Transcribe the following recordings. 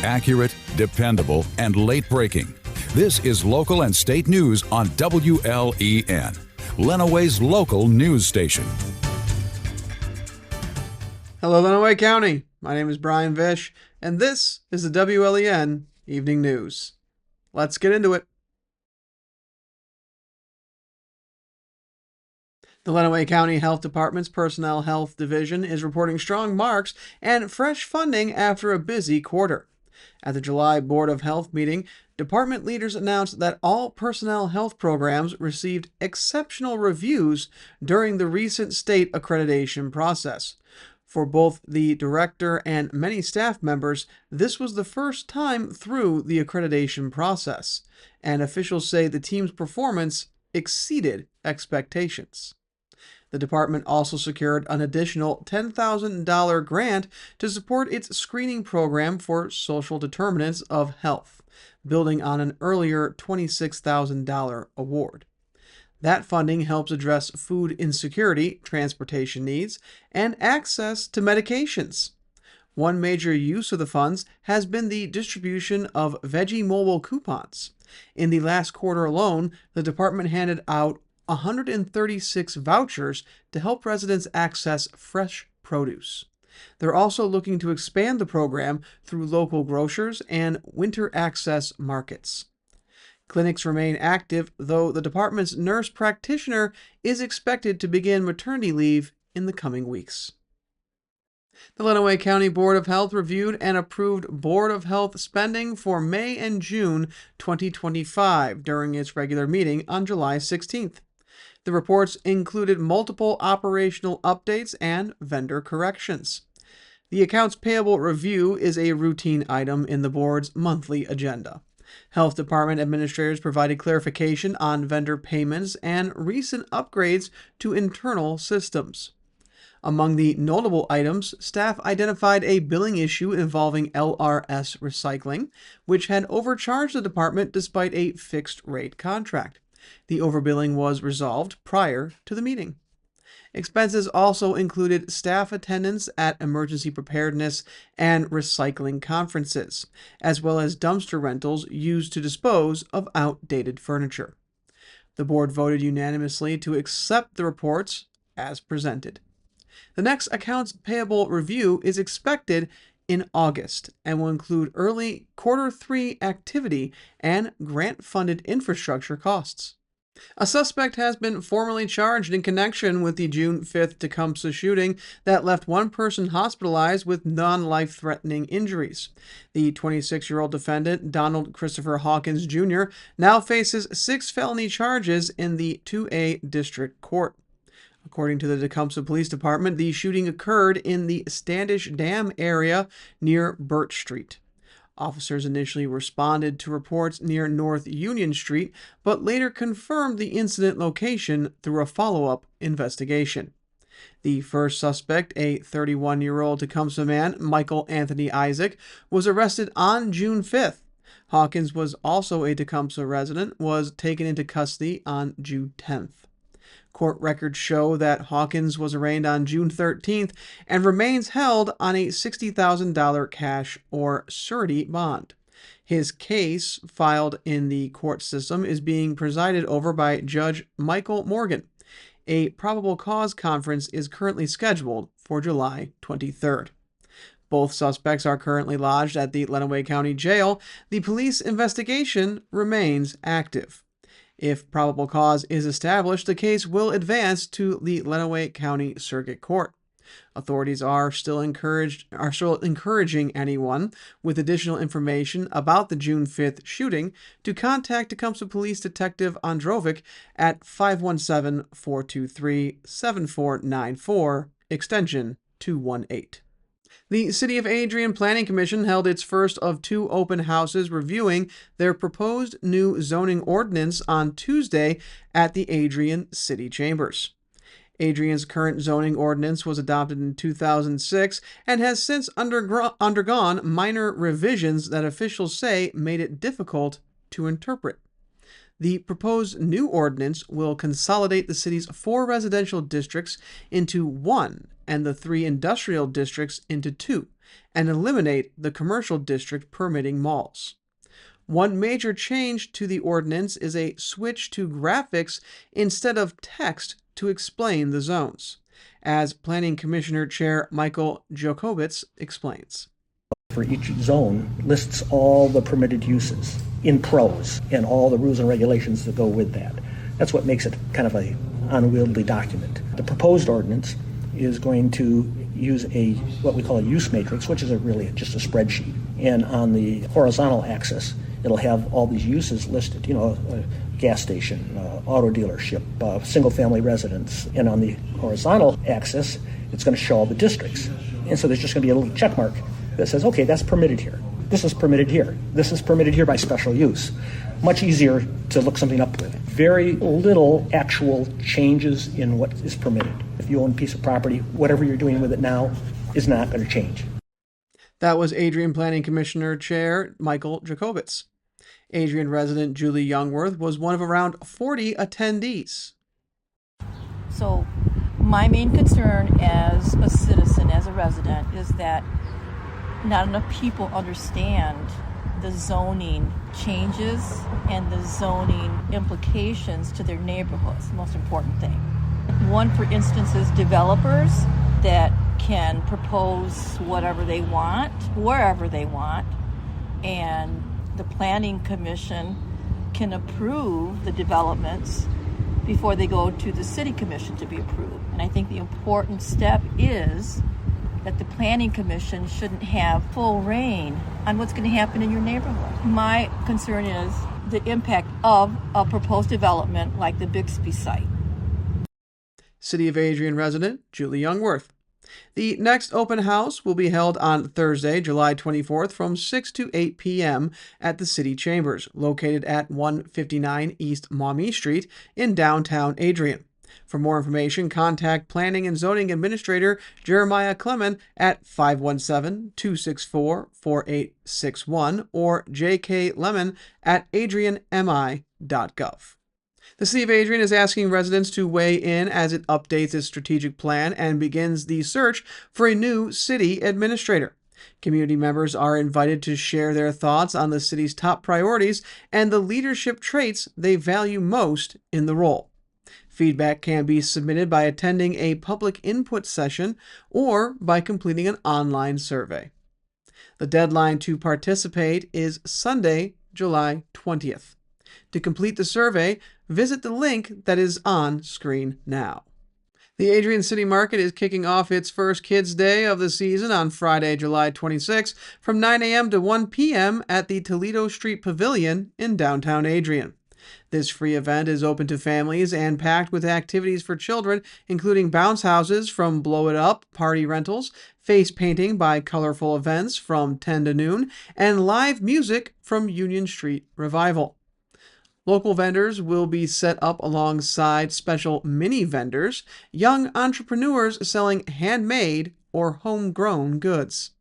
Accurate, dependable, and late-breaking. This is local and state news on WLEN, Lenawee's local news station. Hello, Lenawee County. My name is Bryan Vish, and this is the WLEN Evening News. Let's get into it. The Lenawee County Health Department's Personnel Health Division is reporting strong marks and fresh funding after a busy quarter. At the July Board of Health meeting, department leaders announced that all personnel health programs received exceptional reviews during the recent state accreditation process. For both the director and many staff members, this was the first time through the accreditation process, and officials say the team's performance exceeded expectations. The department also secured an additional $10,000 grant to support its screening program for social determinants of health, building on an earlier $26,000 award. That funding helps address food insecurity, transportation needs, and access to medications. One major use of the funds has been the distribution of Veggie Mobile coupons. In the last quarter alone, the department handed out 136 vouchers to help residents access fresh produce. They're also looking to expand the program through local grocers and winter access markets. Clinics remain active, though the department's nurse practitioner is expected to begin maternity leave in the coming weeks. The Lenawee County Board of Health reviewed and approved Board of Health spending for May and June 2025 during its regular meeting on July 16th. The reports included multiple operational updates and vendor corrections. The accounts payable review is a routine item in the board's monthly agenda. Health Department administrators provided clarification on vendor payments and recent upgrades to internal systems. Among the notable items, staff identified a billing issue involving LRS Recycling, which had overcharged the department despite a fixed-rate contract. The overbilling was resolved prior to the meeting. Expenses also included staff attendance at emergency preparedness and recycling conferences, as well as dumpster rentals used to dispose of outdated furniture. The board voted unanimously to accept the reports as presented. The next accounts payable review is expected in August and will include early Q3 activity and grant-funded infrastructure costs. A suspect has been formally charged in connection with the June 5th Tecumseh shooting that left one person hospitalized with non-life-threatening injuries. The 26-year-old defendant, Donald Christopher Hawkins Jr., now faces 6 felony charges in the 2A District Court. According to the Tecumseh Police Department, the shooting occurred in the Standish Dam area near Birch Street. Officers initially responded to reports near North Union Street, but later confirmed the incident location through a follow-up investigation. The first suspect, a 31-year-old Tecumseh man, Michael Anthony Isaac, was arrested on June 5th. Hawkins was also a Tecumseh resident, was taken into custody on June 10th. Court records show that Hawkins was arraigned on June 13th and remains held on a $60,000 cash or surety bond. His case, filed in the court system, is being presided over by Judge Michael Morgan. A probable cause conference is currently scheduled for July 23rd. Both suspects are currently lodged at the Lenawee County Jail. The police investigation remains active. If probable cause is established, the case will advance to the Lenawee County Circuit Court. Authorities are still encouraging anyone with additional information about the June 5th shooting to contact Tecumseh Police Detective Androvic at 517-423-7494, extension 218. The City of Adrian Planning Commission held its first of 2 open houses reviewing their proposed new zoning ordinance on Tuesday at the Adrian City Chambers. Adrian's current zoning ordinance was adopted in 2006 and has since undergone minor revisions that officials say made it difficult to interpret. The proposed new ordinance will consolidate the city's 4 residential districts into 1 and the 3 industrial districts into 2, and eliminate the commercial district permitting malls. One major change to the ordinance is a switch to graphics instead of text to explain the zones, as Planning Commissioner Chair Michael Jokowitz explains. For each zone lists all the permitted uses in prose and all the rules and regulations that go with that. That's what makes it kind of an unwieldy document. The proposed ordinance is going to use what we call a use matrix, which is really just a spreadsheet. And on the horizontal axis, it'll have all these uses listed, a gas station, auto dealership, single-family residence. And on the horizontal axis, it's going to show all the districts. And so there's just going to be a little check mark that says, okay, that's permitted here. This is permitted here. This is permitted here by special use. Much easier to look something up with. Very little actual changes in what is permitted. If you own a piece of property, whatever you're doing with it now is not going to change. That was Adrian Planning Commissioner Chair Michael Jokowitz. Adrian resident Julie Youngworth was one of around 40 attendees. So my main concern as a citizen, as a resident, is that not enough people understand the zoning changes and the zoning implications to their neighborhoods, the most important thing. One, for instance, is developers that can propose whatever they want, wherever they want, and the Planning Commission can approve the developments before they go to the City Commission to be approved. And I think the important step is that the Planning Commission shouldn't have full reign on what's going to happen in your neighborhood. My concern is the impact of a proposed development like the Bixby site. City of Adrian resident Julie Youngworth. The next open house will be held on Thursday, July 24th from 6 to 8 p.m. at the City Chambers, located at 159 East Maumee Street in downtown Adrian. For more information, contact Planning and Zoning Administrator Jeremiah Clement at 517-264-4861 or jklemon at adrianmi.gov. The City of Adrian is asking residents to weigh in as it updates its strategic plan and begins the search for a new city administrator. Community members are invited to share their thoughts on the city's top priorities and the leadership traits they value most in the role. Feedback can be submitted by attending a public input session or by completing an online survey. The deadline to participate is Sunday, July 20th. To complete the survey, visit the link that is on screen now. The Adrian City Market is kicking off its first Kids' Day of the season on Friday, July 26, from 9 a.m. to 1 p.m. at the Toledo Street Pavilion in downtown Adrian. This free event is open to families and packed with activities for children, including bounce houses from Blow It Up, party rentals, face painting by Colorful Events from 10 to noon, and live music from Union Street Revival. Local vendors will be set up alongside special mini vendors, young entrepreneurs selling handmade or homegrown goods.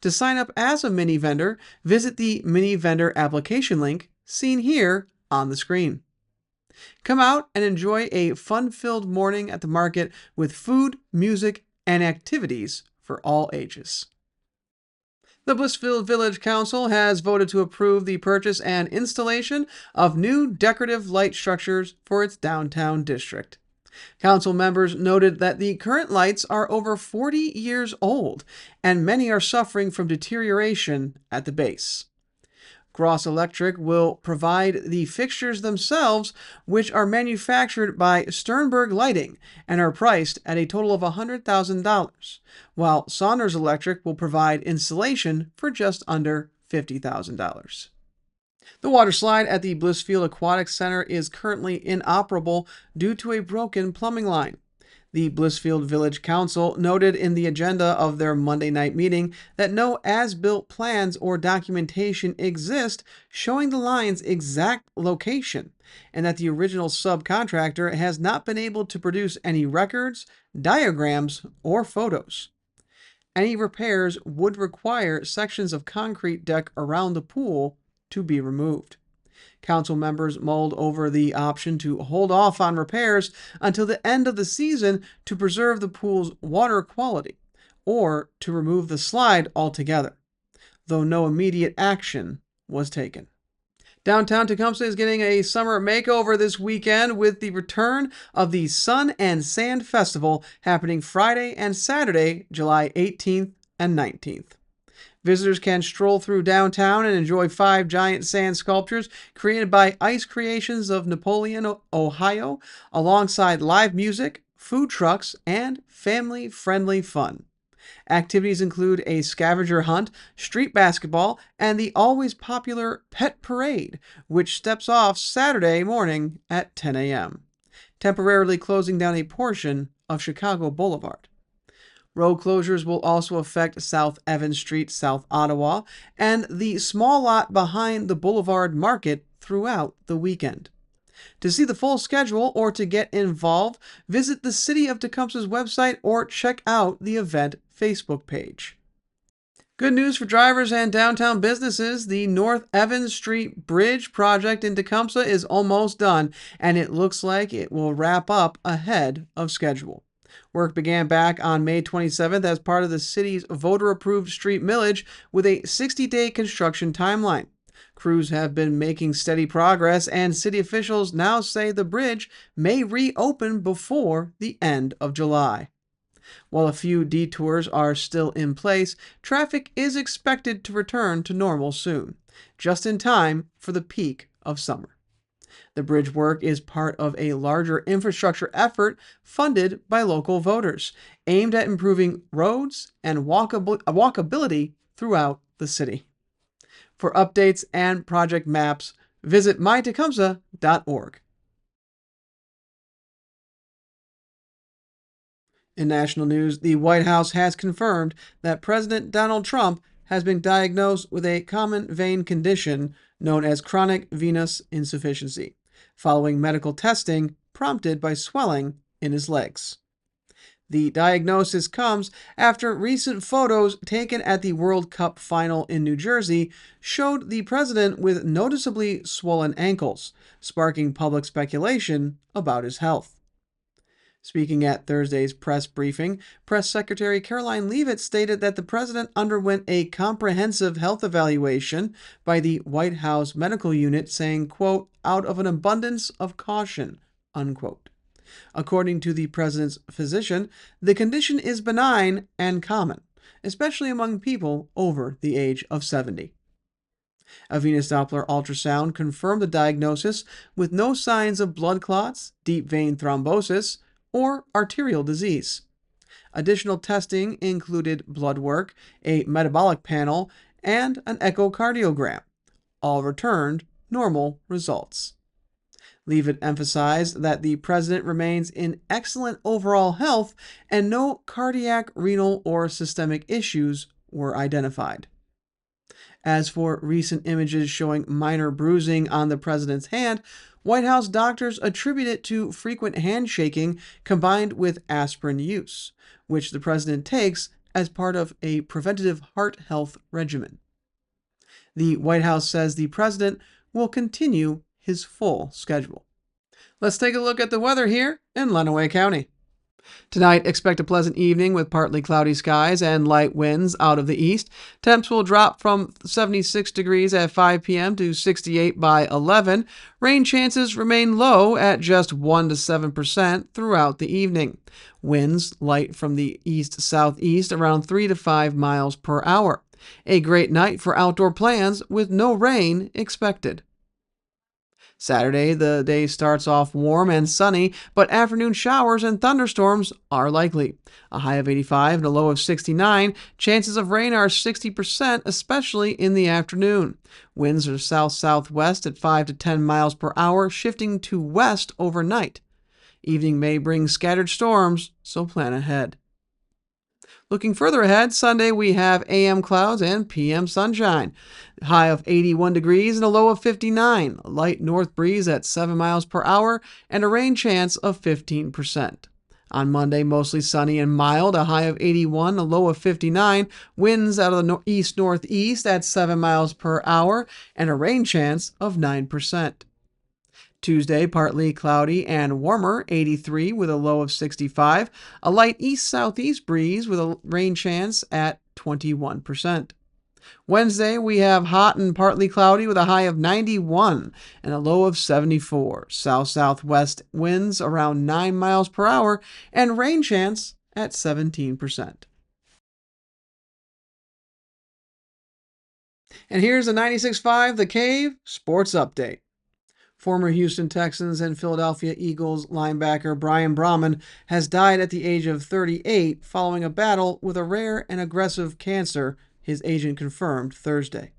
To sign up as a mini vendor, visit the mini vendor application link seen here on the screen. Come out and enjoy a fun-filled morning at the market with food, music, and activities for all ages. The Blissfield Village Council has voted to approve the purchase and installation of new decorative light structures for its downtown district. Council members noted that the current lights are over 40 years old, and many are suffering from deterioration at the base. Gross Electric will provide the fixtures themselves, which are manufactured by Sternberg Lighting and are priced at a total of $100,000, while Saunders Electric will provide installation for just under $50,000. The water slide at the Blissfield Aquatic Center is currently inoperable due to a broken plumbing line. The Blissfield Village Council noted in the agenda of their Monday night meeting that no as-built plans or documentation exist showing the line's exact location, and that the original subcontractor has not been able to produce any records, diagrams, or photos. Any repairs would require sections of concrete deck around the pool to be removed. Council members mulled over the option to hold off on repairs until the end of the season to preserve the pool's water quality, or to remove the slide altogether, though no immediate action was taken. Downtown Tecumseh is getting a summer makeover this weekend with the return of the Sun and Sand Festival happening Friday and Saturday, July 18th and 19th. Visitors can stroll through downtown and enjoy 5 giant sand sculptures created by Ice Creations of Napoleon, Ohio, alongside live music, food trucks, and family-friendly fun. Activities include a scavenger hunt, street basketball, and the always popular Pet Parade, which steps off Saturday morning at 10 a.m., temporarily closing down a portion of Chicago Boulevard. Road closures will also affect South Evans Street, South Ottawa, and the small lot behind the Boulevard Market throughout the weekend. To see the full schedule or to get involved, visit the City of Tecumseh's website or check out the event Facebook page. Good news for drivers and downtown businesses. The North Evans Street Bridge project in Tecumseh is almost done, and it looks like it will wrap up ahead of schedule. Work began back on May 27th as part of the city's voter-approved street millage with a 60-day construction timeline. Crews have been making steady progress, and city officials now say the bridge may reopen before the end of July. While a few detours are still in place, traffic is expected to return to normal soon, just in time for the peak of summer. The bridge work is part of a larger infrastructure effort funded by local voters, aimed at improving roads and walkability throughout the city. For updates and project maps, visit mytecumseh.org. In national news, the White House has confirmed that President Donald Trump has been diagnosed with a common vein condition known as chronic venous insufficiency, following medical testing prompted by swelling in his legs. The diagnosis comes after recent photos taken at the World Cup final in New Jersey showed the president with noticeably swollen ankles, sparking public speculation about his health. Speaking at Thursday's press briefing, Press Secretary Caroline Leavitt stated that the president underwent a comprehensive health evaluation by the White House Medical Unit, saying, quote, out of an abundance of caution, unquote. According to the president's physician, the condition is benign and common, especially among people over the age of 70. A venous Doppler ultrasound confirmed the diagnosis with no signs of blood clots, deep vein thrombosis, or arterial disease. Additional testing included blood work, a metabolic panel, and an echocardiogram. All returned normal results. Leavitt emphasized that the president remains in excellent overall health and no cardiac, renal, or systemic issues were identified. As for recent images showing minor bruising on the president's hand, White House doctors attribute it to frequent handshaking combined with aspirin use, which the president takes as part of a preventative heart health regimen. The White House says the president will continue his full schedule. Let's take a look at the weather here in Lenawee County. Tonight, expect a pleasant evening with partly cloudy skies and light winds out of the east. Temps will drop from 76 degrees at 5 p.m. to 68 by 11. Rain chances remain low at just 1 to 7% throughout the evening. Winds light from the east-southeast around 3 to 5 miles per hour. A great night for outdoor plans with no rain expected. Saturday, the day starts off warm and sunny, but afternoon showers and thunderstorms are likely. A high of 85 and a low of 69. Chances of rain are 60%, especially in the afternoon. Winds are south-southwest at 5 to 10 miles per hour, shifting to west overnight. Evening may bring scattered storms, so plan ahead. Looking further ahead, Sunday we have AM clouds and PM sunshine. High of 81 degrees and a low of 59. A light north breeze at 7 miles per hour and a rain chance of 15%. On Monday, mostly sunny and mild, a high of 81, a low of 59. Winds out of the east-northeast at 7 miles per hour and a rain chance of 9%. Tuesday, partly cloudy and warmer, 83 with a low of 65. A light east-southeast breeze with a rain chance at 21%. Wednesday, we have hot and partly cloudy with a high of 91 and a low of 74. South-southwest winds around 9 miles per hour and rain chance at 17%. And here's the 96.5 The Cave Sports Update. Former Houston Texans and Philadelphia Eagles linebacker Bryan Braman has died at the age of 38 following a battle with a rare and aggressive cancer, his agent confirmed Thursday.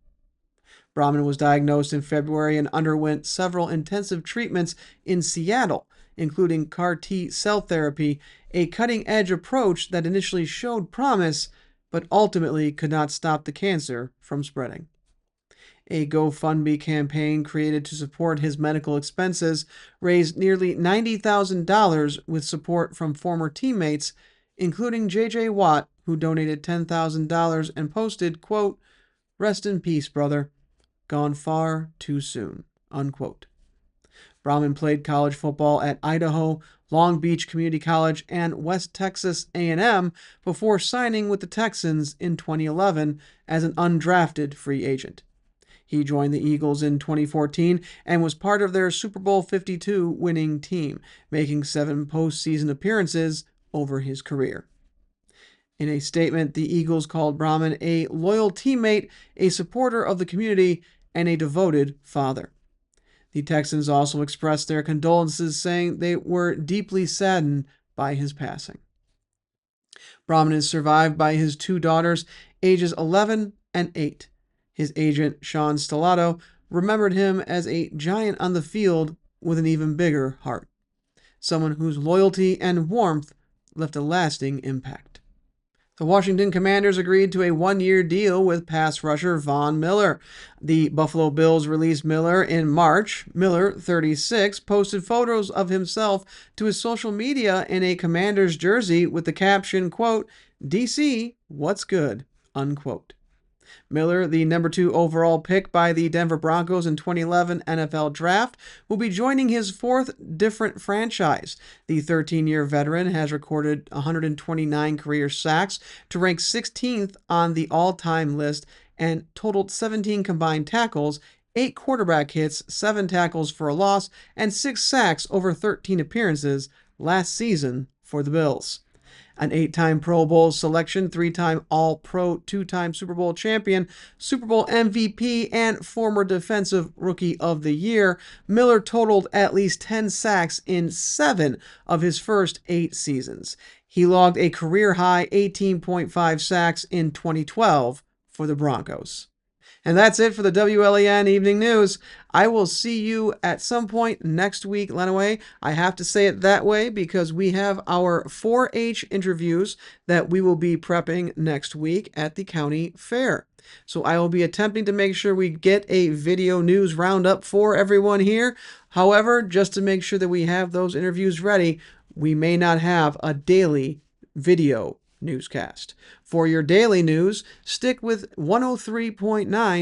Braman was diagnosed in February and underwent several intensive treatments in Seattle, including CAR T cell therapy, a cutting-edge approach that initially showed promise, but ultimately could not stop the cancer from spreading. A GoFundMe campaign created to support his medical expenses raised nearly $90,000 with support from former teammates, including J.J. Watt, who donated $10,000 and posted, quote, "Rest in peace, brother. Gone far too soon," unquote. Braman played college football at Idaho, Long Beach Community College, and West Texas A&M before signing with the Texans in 2011 as an undrafted free agent. He joined the Eagles in 2014 and was part of their Super Bowl 52 winning team, making 7 postseason appearances over his career. In a statement, the Eagles called Braman a loyal teammate, a supporter of the community, and a devoted father. The Texans also expressed their condolences, saying they were deeply saddened by his passing. Braman is survived by his 2 daughters, ages 11 and 8. His agent, Sean Stellato, remembered him as a giant on the field with an even bigger heart, someone whose loyalty and warmth left a lasting impact. The Washington Commanders agreed to a 1-year deal with pass rusher Von Miller. The Buffalo Bills released Miller in March. Miller, 36, posted photos of himself to his social media in a Commanders jersey with the caption, quote, "DC, what's good," unquote. Miller, the number 2 overall pick by the Denver Broncos in 2011 NFL Draft, will be joining his 4th different franchise. The 13-year veteran has recorded 129 career sacks to rank 16th on the all-time list and totaled 17 combined tackles, 8 quarterback hits, 7 tackles for a loss, and 6 sacks over 13 appearances last season for the Bills. An 8-time Pro Bowl selection, 3-time All-Pro, 2-time Super Bowl champion, Super Bowl MVP, and former Defensive Rookie of the Year, Miller totaled at least 10 sacks in 7 of his first 8 seasons. He logged a career-high 18.5 sacks in 2012 for the Broncos. And that's it for the WLEN Evening News. I will see you at some point next week, Lenawee. I have to say it that way because we have our 4-H interviews that we will be prepping next week at the county fair. So I will be attempting to make sure we get a video news roundup for everyone here. However, just to make sure that we have those interviews ready, we may not have a daily video newscast. For your daily news, stick with 103.9